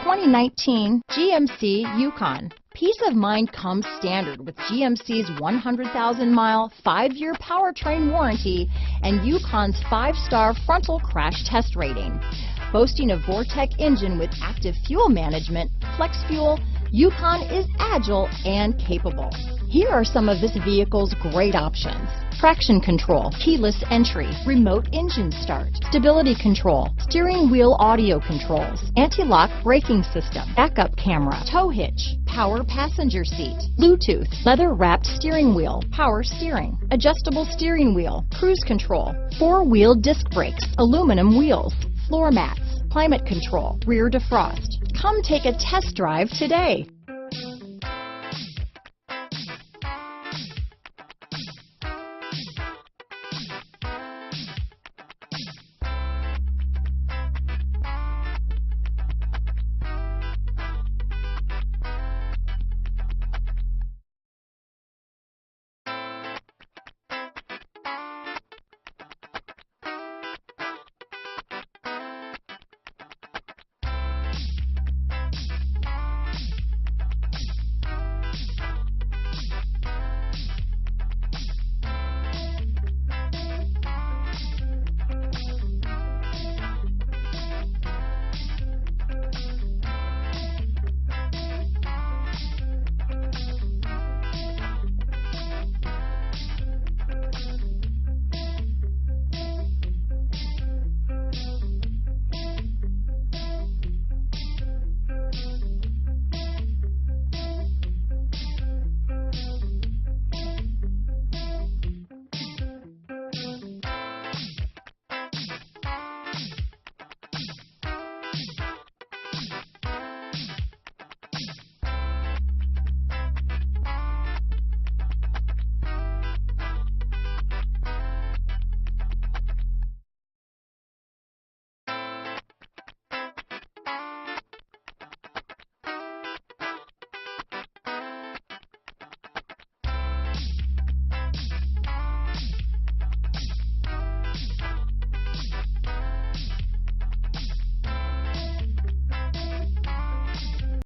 2019 GMC Yukon. Peace of mind comes standard with GMC's 100,000-mile, 5-year powertrain warranty and Yukon's 5-star frontal crash test rating. Boasting a Vortec engine with active fuel management, flex fuel, Yukon is agile and capable. Here are some of this vehicle's great options: traction control, keyless entry, remote engine start, stability control, steering wheel audio controls, anti-lock braking system, backup camera, tow hitch, power passenger seat, Bluetooth, leather-wrapped steering wheel, power steering, adjustable steering wheel, cruise control, 4-wheel disc brakes, aluminum wheels, floor mats, climate control, rear defrost. Come take a test drive today.